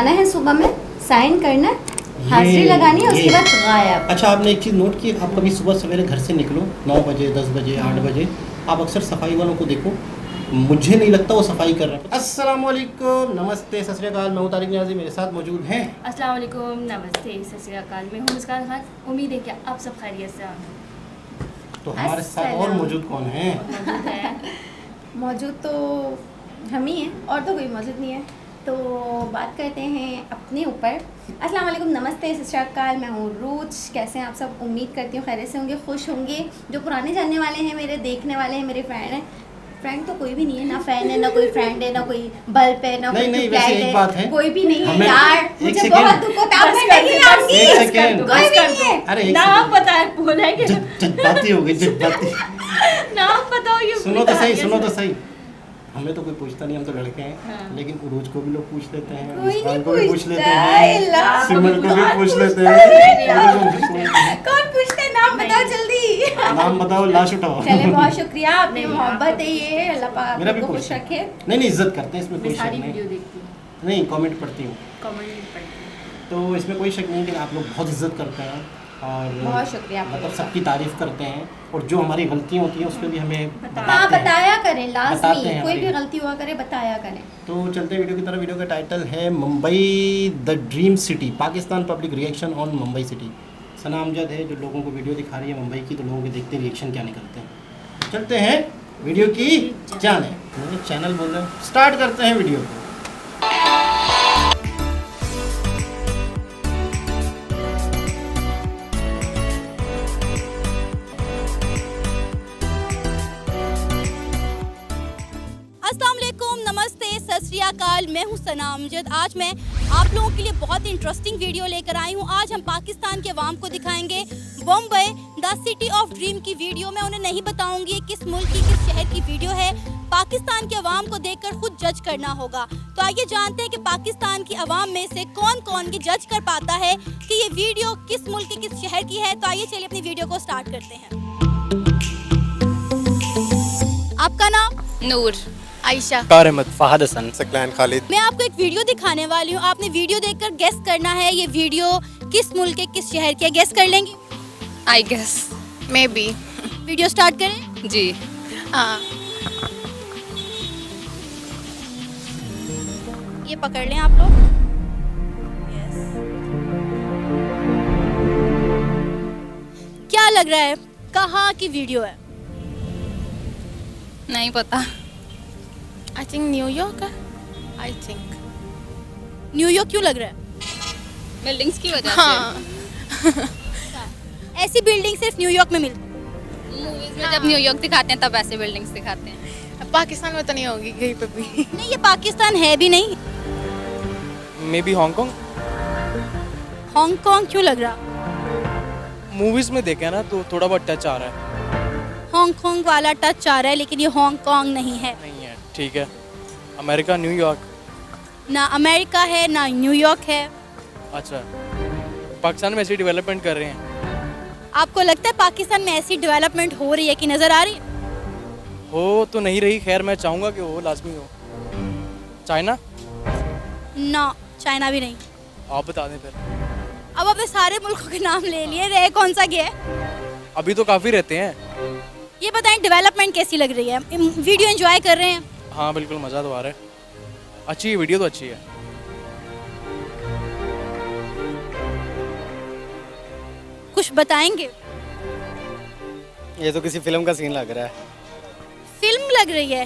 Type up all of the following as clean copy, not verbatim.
जाना है सुबह में, साइन करना है, हाजिरी लगानी है, उसके बाद गायब। अच्छा, आपने एक चीज़ नोट की, आप कभी सुबह सवेरे घर से निकलो 9 बजे, 10 बजे, 8 बजे, आप अक्सर सफाई वालों को देखो, मुझे नहीं लगता वो सफाई कर रहा है। अस्सलाम वालेकुम, नमस्ते, सत श्री अकाल। मैं हूं तारिक नियाज़ी, मेरे साथ मौजूद हैं। अस्सलाम वालेकुम, नमस्ते, सत श्री अकाल। मैं हूं मुस्कान खान। उम्मीद है कि आप सब खैरियत से होंगे। तो हमारे साथ और मौजूद कौन है? मौजूद है, मौजूद तो हम ही हैं, और तो कोई मौजूद नहीं है। तो बात करते हैं अपने ऊपर। अस्सलाम वालेकुम, नमस्ते, सत श्री अकाल। मैं हूँ रूज। कैसे हैं आप सब? उम्मीद करती हूँ खैरियत से होंगे, खुश होंगे। जो पुराने जानने वाले हैं, मेरे देखने वाले हैं, मेरे फ्रेंड हैं। फ्रेंड तो कोई भी नहीं है, ना फैन है, ना कोई फ्रेंड है, ना कोई बल्ब है, ना कोई ट्यूबलाइट है। बात है, कोई भी नहीं है यार। मुझे बहुत दुख होता है आपसे नहीं आपकी। एक सेकंड, कोई भी नहीं है। अरे नाम पता है, बोला है कि जज्बाती हो गई, जज्बाती। नाम पता हो ये। सुनो तो सही, सुनो तो सही। हमें तो कोई पूछता नहीं, हम तो लड़के हैं। हाँ। लेकिन उरूज को भी लोग पूछ लेते हैं, कोई नहीं मुस्कान को भी पूछ लेते पूछता हैं, है, सिमर को भी पूछ लेते हैं। कौन पूछते हैं? नाम बताओ जल्दी। नाम बताओ, लाश उठाओ। चले, बहुत शुक्रिया, आपने मोहब्बत है ये, अल्लाह पाक मेरा भी आपको खुश पूछते हैं। रखे। नहीं, इज्जत करते हैं, इसमें कोई मैं शक सारी नहीं। वीडियो देखती हूँ, नहीं, कमेंट पढ़ती हूँ, कमेंट नहीं पढ़ती। तो इसमें कोई शक नहीं कि आप लोग बहुत इज्जत करते हैं और बहुत शुक्रिया आपका। मतलब सबकी तारीफ करते हैं, और जो हमारी गलतियाँ होती हैं उस पर भी हमें हाँ, बताते हैं। बताया करें, बताते लाजमी हैं कोई भी हमारी। गलती हुआ करे, बताया करें। तो चलते वीडियो की तरफ। वीडियो का टाइटल है Mumbai the dream city, Pakistan public reaction on Mumbai city. Sana Amjad है जो लोगों को वीडियो दिखा रही है मुंबई की, तो लोगों के देखते रिएक्शन क्या निकलते हैं। चलते हैं वीडियो की जाने। मुझे चैनल बोल रहे हैं, स्टार्ट करते हैं वीडियो को। अस्सलाम वालेकुम, नमस्ते, सत श्री अकाल। मैं हूं सना अमजद। आज मैं आप लोगों के लिए बहुत इंटरेस्टिंग वीडियो लेकर आई हूं। आज हम पाकिस्तान के अवाम को दिखाएंगे Bombay the city of dream की वीडियो। मैं उन्हें नहीं बताऊंगी ये किस मुल्क की, किस शहर की वीडियो है। पाकिस्तान के अवाम को देखकर खुद जज करना होगा। तो आइए जानते हैं कि पाकिस्तान की अवाम में से कौन कौन ये जज कर पाता है कि ये वीडियो किस मुल्क की, किस शहर की है। तो आइए चलिए अपनी वीडियो को स्टार्ट करते हैं। आपका नाम? नूर, आयशा, कार अहमद, फहद हसन, सकलैन खालिद। मैं आपको एक वीडियो दिखाने वाली हूँ। आपने वीडियो देखकर गेस करना है ये वीडियो किस मुल्क के, किस शहर के। गेस कर लेंगे? I guess, maybe. Video start करें? जी। हाँ, ये पकड़ लें आप लोग। Yes. क्या लग रहा है कहाँ की वीडियो है? नहीं पता। आई थिंक न्यूयॉर्क है। आई थिंक न्यूयॉर्क क्यों लग रहा है? बिल्डिंग्स की वजह हाँ ऐसी बिल्डिंग सिर्फ न्यूयॉर्क में मिलती है। से मूवीज में जब न्यूयॉर्क दिखाते हैं तब ऐसे बिल्डिंग्स दिखाते हैं। पाकिस्तान में तो नहीं होगी कहीं पे भी। नहीं, ये पाकिस्तान है भी नहीं। May be Hong Kong. हांगकांग क्यों लग रहा? मूवीज में देखे ना तो थोड़ा बहुत टच आ रहा है। हांगकांग वाला टच आ रहा है, लेकिन ये हांगकांग नहीं है। नहीं है, ठीक है। America, New York. ना अमेरिका है ना न्यूयॉर्क है। अच्छा, पाकिस्तान में ऐसी डेवलपमेंट कर रहे हैं। आपको लगता है पाकिस्तान में ऐसी डेवलपमेंट हो रही है कि नजर आ रही है? हो तो नहीं रही, खैर मैं चाहूँगा कि हो, लाजमी हो। चाइना? ना, चाइना भी नहीं। आप बता दें फिर। अब आपने सारे मुल्कों के नाम ले लिए, रह कौन सा गया है? अभी तो काफ़ी रहते हैं। ये बताएं डेवलपमेंट कैसी लग रही है? वीडियो एंजॉय कर रहे हैं? हाँ बिल्कुल, मज़ा तो आ रहा है। अच्छी है वीडियो, तो अच्छी है। कुछ बताएंगे? ये तो किसी फिल्म का सीन लग रहा है। फिल्म लग रही है?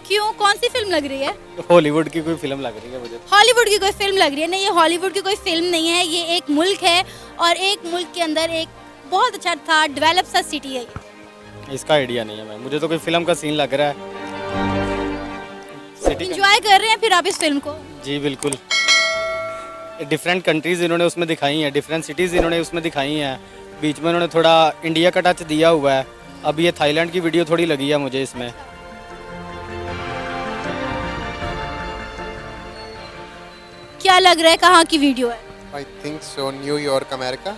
क्यों, कौन सी फिल्म लग रही है? हॉलीवुड की कोई फिल्म लग रही है मुझे। हॉलीवुड की कोई फिल्म लग रही है? नहीं, ये हॉलीवुड की कोई फिल्म नहीं है। ये एक मुल्क है, और एक मुल्क के अंदर एक बहुत अच्छा था डेवलप सा सिटी है ये। इसका आइडिया नहीं है मैं, मुझे तो कोई फिल्म का सीन लग रहा है। सिटी का। एंजॉय कर रहे हैं फिर आप इस फिल्म को? जी बिल्कुल। डिफरेंट कंट्रीज इन्होंने उसमें दिखाई हैं, डिफरेंट सिटीज़ इन्होंने उसमें दिखाई हैं। बीच में उन्होंने थोड़ा इंडिया का टच दिया हुआ है। अब ये थाईलैंड की वीडियो थोड़ी लगी है मुझे इसमें। क्या लग रहा है कहाँ की वीडियो है? I think so New York, America.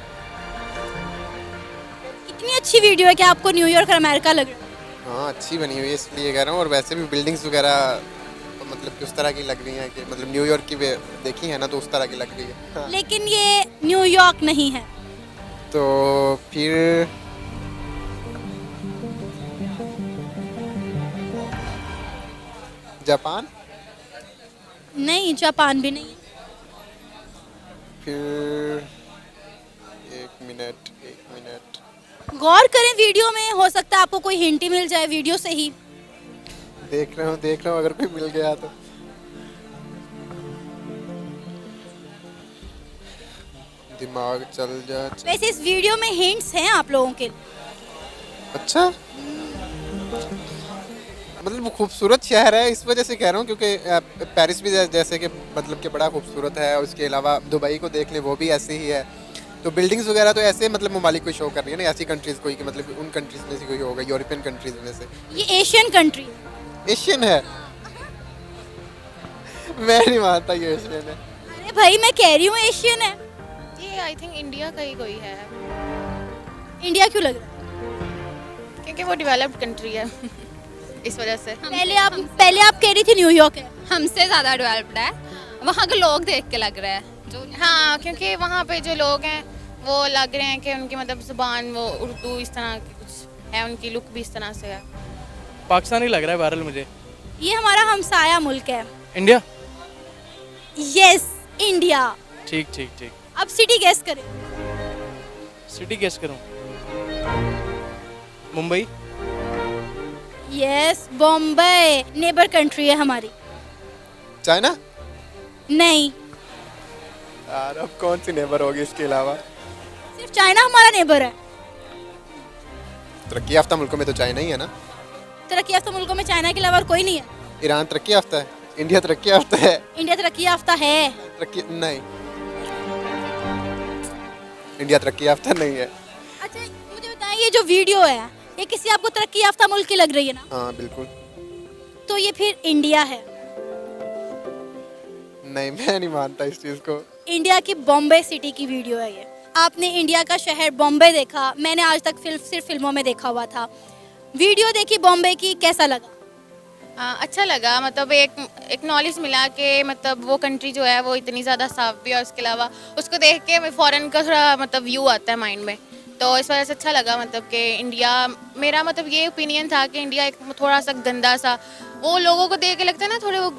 इतनी अच्छी वीडियो है कि आपको न्यूयॉर्क और अमेरिका लग रहा है? हाँ, अच्छी बनी हुई है इसलिए कह रहा हूँ। और वैसे भी बिल्डिंग्स वगैरह तो मतलब कि उस तरह की लग रही हैं कि मतलब न्यूयॉर्क की देखी है ना, तो उस तरह की लग रही है। हाँ। लेकिन ये न्यूयॉर्क नहीं है। तो फिर जापान, नहीं, जापान भी नहीं है। फिर एक मिनट गौर करें वीडियो में, हो सकता है आपको कोई हिंट ही मिल जाए वीडियो से ही। देख रहा हूँ अगर कोई मिल गया तो। दिमाग चल जा। वैसे इस वीडियो में हिंट्स हैं आप लोगों के लिए। अच्छा, मतलब वो खूबसूरत शहर है, इस वजह से कह रहा हूँ, क्योंकि पेरिस भी जैसे कि मतलब कि बड़ा खूबसूरत है, और उसके अलावा दुबई को देख लें वो भी ऐसे ही है। तो बिल्डिंग्स वगैरह तो ऐसे मतलब ममालिक को शो कर रही है ना, ऐसी कंट्रीज़ कोई कि मतलब उन कंट्रीज़ में से कोई होगा, यूरोपियन कंट्रीज़ में से। ये एशियन कंट्री, एशियन है? मैं नहीं मानता ये एशियन है। अरे भाई मैं कह रही हूँ एशियन है। ये आई थिंक इंडिया का ही कोई है, इंडिया क्यों लग रहा है? क्योंकि वो डेवलप्ड कंट्री है इस वजह से। पहले आप कह रही थी न्यूयॉर्क है। हमसे ज़्यादा डेवलप्ड है, वहाँ के लोग देख के लग रहा है जो। हाँ, क्योंकि वहाँ पे जो लोग हैं वो लग रहे हैं कि उनकी मतलब जुबान वो उर्दू इस तरह की कुछ है, उनकी लुक भी इस तरह से है। पाकिस्तानी लग रहा है बहरहाल मुझे। ये हमारा हमसाया मुल्क है। इंडिया। Yes, India. ठीक ठीक ठीक। अब सिटी गेस करें। सिटी गेस करूँ? Mumbai. Yes, Bombay neighbour country है हमारी। चाइना? नहीं, यार अब कौन सी नेबर होगी इसके अलावा? सिर्फ चाइना हमारा नेबर है। तरक्की याफ्ता मुल्कों में तो चाइना ही है ना। तरक्की याफ्ता मुल्कों में चाइना के अलावा और कोई नहीं है। ईरान तरक्की याफ्ता है, इंडिया तरक्की याफ्ता है। इंडिया तरक्की याफ्ता है। तरक्की नहीं, इंडिया तरक्की याफ्ता नहीं है। अच्छा मुझे बताएं, ये जो वीडियो है ये किसी आपको तरक्की याफ्ता मुल्क की लग रही है ना? हाँ बिल्कुल। तो ये फिर इंडिया है। नहीं, मैं नहीं मानता इस चीज़ को। इंडिया की बॉम्बे सिटी की वीडियो है ये। आपने इंडिया का शहर बॉम्बे देखा, मैंने आज तक सिर्फ फिल्मों में देखा हुआ था। वीडियो देखी बॉम्बे की, कैसा लगा? अच्छा लगा, मतलब एक नॉलेज मिला कि मतलब वो कंट्री जो है वो इतनी ज़्यादा साफ भी है, और उसके अलावा उसको देख के फॉरेन का थोड़ा मतलब व्यू आता है माइंड में, तो इस वजह से अच्छा लगा। मतलब कि इंडिया, मेरा मतलब ये ओपिनियन था कि इंडिया एक थोड़ा सा गंदा सा, वो लोगों को देख के लगता है ना, थोड़े वो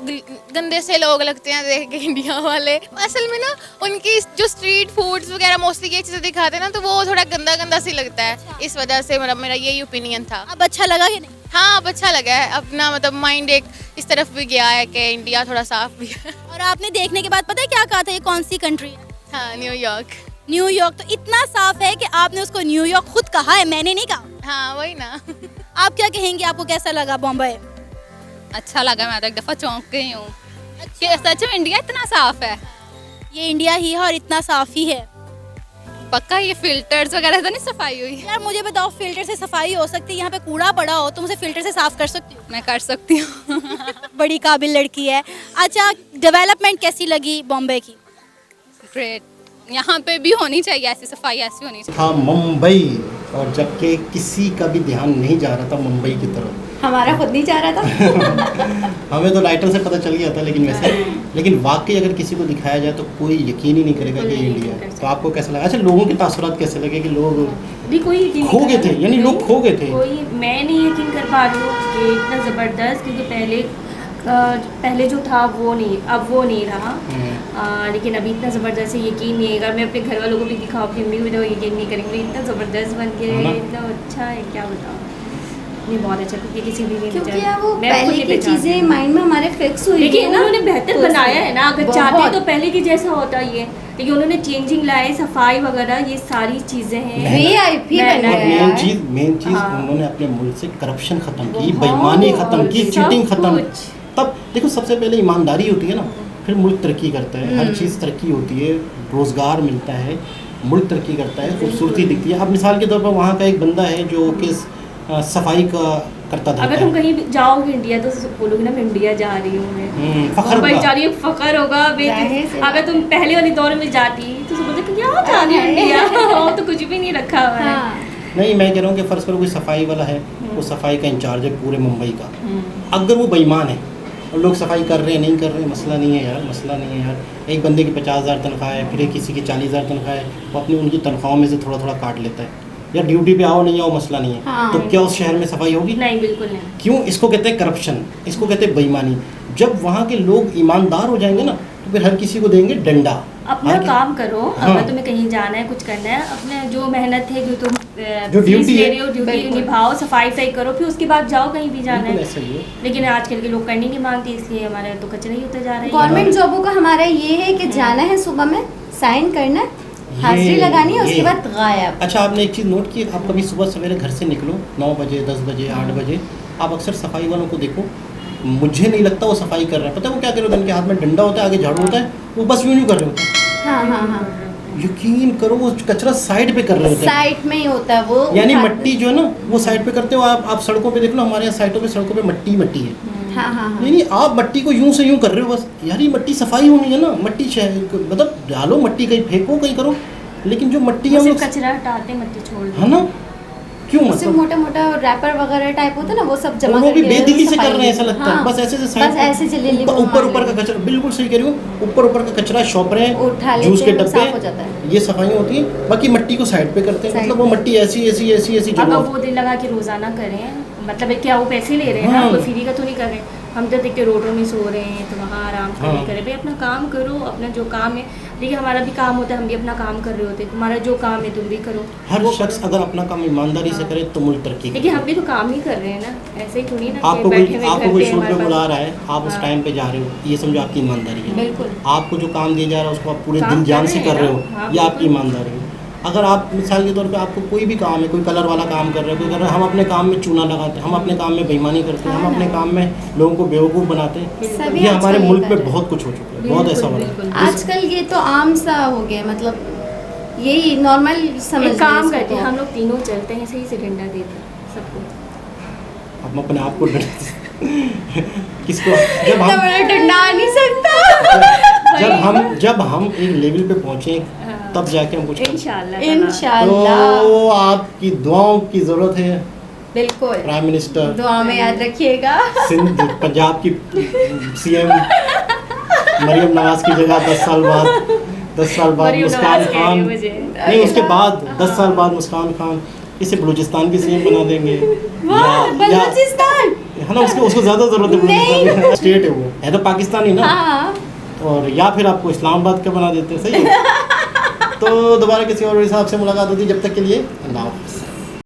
गंदे से लोग लगते हैं देख के इंडिया वाले। असल में ना उनकी जो स्ट्रीट फूड्स वगैरह मोस्टली ये चीज़ें दिखाते हैं ना, तो वो थोड़ा गंदा गंदा सी लगता है। इस वजह से मेरा यही ओपिनियन था। अब अच्छा लगा कि नहीं? हाँ, अब अच्छा लगा है, अपना मतलब माइंड एक इस तरफ भी गया है कि इंडिया थोड़ा साफ भी है। और आपने देखने के बाद पता है क्या कहा था, ये कौन सी कंट्री है? हाँ, न्यूयॉर्क। न्यूयॉर्क। तो इतना साफ है कि आपने उसको न्यूयॉर्क खुद कहा है, मैंने नहीं कहा। हाँ वही ना। आप क्या कहेंगे, आपको कैसा लगा बॉम्बे? अच्छा लगा, मैं तो एक दफ़ा चौंक गई हूँ कि सच में इंडिया इतना साफ है। ये इंडिया ही है और इतना साफ ही है। पक्का ये फिल्टर्स वगैरह तो नहीं सफाई हुई? यार मुझे बताओ, फिल्टर से सफाई हो सकती है? यहाँ पे कूड़ा पड़ा हो तुम उसे फिल्टर से साफ कर सकती हो? मैं कर सकती हूँ। बड़ी काबिल लड़की है। अच्छा, डेवलपमेंट कैसी लगी बॉम्बे की? ग्रेट, यहाँ पे भी होनी चाहिए ऐसी सफाई, ऐसी होनी चाहिए। हाँ मुंबई, और जबकि किसी का भी ध्यान नहीं जा रहा था मुंबई की तरफ। हमारा खुद नहीं जा रहा था। हमें तो लाइटर से पता चल गया था, लेकिन वाकई अगर किसी को दिखाया जाए तो कोई यकीन ही नहीं करेगा कि इंडिया है। तो आपको कैसा लगा? अच्छा, लोगों के तासुरात कैसे लगे कि लोग भी कोई यकीन खो गए थे, यानी लोग खो गए थे? कोई, मैं नहीं यकीन कर पा रही हूँ कि इतना ज़बरदस्त, क्योंकि पहले जो था वो नहीं, अब वो नहीं रहा। लेकिन अभी इतना ज़बरदस्त है, यकीन नहीं है। अगर मैं अपने घर वालों को भी दिखाऊँ, अपनी मम्मी को भी, तो यकीन नहीं करेंगे। इतना ज़बरदस्त बन के, इतना अच्छा है, क्या बताऊँ। नहीं, बहुत अच्छा, क्योंकि किसी भी क्योंकि यार वो पहले की चीज़ें माइंड में हमारे फिक्स हुई लेकिन है ना, उन्होंने बेहतर तो बनाया है ना। अगर चाहते बहुत। तो पहले की जैसा होता ये, लेकिन उन्होंने चेंजिंग लाए, सफाई वगैरह, ये सारी चीज़ें हैं। VIP मैं- बना और है यार। मेन चीज हाँ। उन्होंने अपने मुल्क से करप्शन खत्म की, बेईमानी खत्म की, चीटिंग खत्म। तब देखो, सबसे पहले ईमानदारी होती है ना, फिर मुल्क तरक्की करता है। हर चीज़ तरक्की होती है, रोज़गार मिलता है, मुल्क तरक्की करता है, खूबसूरती दिखती है। अब मिसाल के तौर पर वहाँ का एक बंदा है जो कि सफाई का करता था। अगर तुम कहीं भी जाओगे इंडिया, तो बोलोगे ना मैं इंडिया जा रही हूँ, मैं फख्र मुंबई होगा। जा रही हूँ, फखर होगा। जाहिर सी अगर तुम पहले वाली दौर में जाती तो सोचते कि क्या जा रही हूँ इंडिया, और तो कुछ भी नहीं रखा हुआ है। हाँ। नहीं, मैं कह रहा हूँ कि फ़र्ज़ करो कोई सफाई वाला है, वो सफाई का इंचार्ज है पूरे मुंबई का। अगर वो बेईमान है और लोग सफाई कर रहे हैं नहीं कर रहे हैं, मसला नहीं है यार, मसला नहीं है यार। एक बंदे की 50,000 तनख्वाह है, फिर एक किसी की 40,000 तनख्वाह है, वो अपनी उनकी तनख्वाहों में से थोड़ा थोड़ा काट लेता है। यार ड्यूटी पे आओ नहीं आओ मसला नहीं है, हाँ। तो क्या उस शहर में सफाई होगी? नहीं, बिल्कुल नहीं। क्यों? इसको कहते हैं करप्शन, इसको कहते हैं बेईमानी। जब वहाँ के लोग ईमानदार हो जाएंगे ना, तो फिर हर किसी को देंगे डंडा। अपना हर कि- काम करो। हाँ। अगर तुम्हें कहीं जाना है, कुछ करना है, अपने जो मेहनत है, जो तुम जो फीस ड्यूटी ले है, रहे हो, ड्यूटी बिल्कुल। निभाओ, सफाई करो, फिर उसके बाद जाओ कहीं भी जाना बिल्कुल है। ऐसा ही है। लेकिन आजकल के लोग करने नहीं मांगते, इसलिए हमारे तो कचरा ही होता जा रहा है। गवर्नमेंट जॉबों का हमारा ये है कि जाना है सुबह में, साइन करना है, हाजिरी लगानी है, उसके ये। बाद गायब। अच्छा, आपने एक चीज़ नोट की, आप कभी सुबह सवेरे घर से निकलो 9 बजे 10 बजे 8 बजे, आप अक्सर सफाई वालों को देखो, मुझे नहीं लगता वो सफाई कर रहे हैं। पता है वो क्या कर रहे होते हैं? उनके हाथ में डंडा होता है, आगे झाड़ू होता है, वो बस यूँ कर रहे होते हैं। हाँ हाँ हाँ, यकीन करो वो कचरा साइड पे कर रहे होते हैं। साइड में ही होता है वो। यानी उठा- मट्टी जो है ना वो साइड पे करते हो। आप सड़कों पे देख लो, हमारे यहाँ साइडों पे सड़कों पे मट्टी मट्टी है। हाँ हाँ हाँ। नहीं नहीं, आप मट्टी को यूं से यूं कर रहे हो बस। यार ये मट्टी सफाई होनी है ना, मट्टी मतलब डालो मट्टी, कहीं फेंको कहीं करो, लेकिन जो मट्टी है वो हम सिर्फ लोग, कचरा हटाते, मट्टी छोड़ दो। है ना, क्यों उससे मतलब मोटा मोटा रैपर वगैरह टाइप होता है ना, वो सब जमा वो भी करके बेदिली से सफाई कर रहे हैं ऐसा लगता है। हाँ। बस ऐसे से बस साइड ऐसे जल्दी ऊपर ऊपर का कचरा, बिल्कुल सही कह रही हूँ, ऊपर ऊपर का कचरा शॉपरें, उठा लेते जूस के हैं, वो साफ हो जाता डब्बे, है। ये सफाइयाँ होती हैं। बाकी मट्टी को साइड पे करते हैं, साइड मतलब वो मट्टी ऐसी ऐसी ऐसी ऐसी अब जमा वो दिल लगा के रोजाना करें, मतलब क्या वो पैसे ले रहे हैं ना, हाँ। कोई फ्री का तो नहीं कर रहे। हम तो देखते रोडों में सो रहे हैं, तो वहाँ आराम से हाँ। नहीं करे। भाई अपना काम करो, अपना जो काम है, देखिए हमारा भी काम होता है, हम भी अपना काम कर रहे होते हैं। तुम्हारा जो काम है तुम भी करो। हर वो शख्स करो। अगर अपना काम ईमानदारी से करे तो मुल्क तरक्की देखिए हम करेगा। भी तो काम ही कर रहे हैं ना, ऐसे ही थोड़ी ना कि आपको बैठे कोई हुए आपको घर कोई पे शूट हमारे पे पास- बुला रहा है, आप उस हाँ। टाइम पे जा रहे हो, ये समझो आपकी ईमानदारी है। बिल्कुल। आपको जो काम दिया जा रहा है उसको आप पूरे काम दिल कर जान रहे से हैं कर रहे ना, हो, हाँ, ये आपकी बिल्कुल। ईमानदारी है। अगर आप मिसाल के तौर पे आपको कोई भी काम है, कोई कलर वाला काम कर रहे हो, कोई कर रहा है, हम अपने काम में चूना लगाते हैं, हम अपने काम में बेईमानी करते हैं, हम हाँ अपने ना। काम में लोगों को बेवकूफ़ बनाते हैं, सभी ये हमारे आजकल मुल्क ये में कर रहे बहुत कुछ हो चुका है, बहुत ऐसा हो रहा बिल्कुल। है। आजकल ये तो आम सा हो गया, मतलब यही नॉर्मल समझ एक काम लो करते इसको हैं, तो। हम लोग तीनों चलते हैं, सही से डंडा देते हैं सबको। हम अपने आप को किसको जब इतना हम बड़ा डंडा आ नहीं सकता। जब हम एक लेवल पे पहुंचे हाँ। तब जाके हम कुछ कर इंशाल्लाह इंशाल्लाह, तो आपकी दुआओं की ज़रूरत है बिल्कुल। प्राइम मिनिस्टर, दुआ में याद रखिएगा। सिंध पंजाब की सीएम मरियम नवाज की जगह 10 साल बाद मरियम मुस्कान नवाज कह रही खान, है मुझे। नहीं उसके बाद 10 साल बाद मुस्कान खान, इसे बलूचिस्तान की सीएम बना देंगे बलूचिस्तान है ना, उसको ज़्यादा ज़रूरत है बलूचिस्तान की। स्टेट है वो, है तो पाकिस्तानी ना, हाँ। और या फिर आपको इस्लामाबाद का बना देते हैं, सही है। तो दोबारा किसी और हिसाब से मुलाकात होती है, जब तक के लिए अल्लाह हाफ़िज़।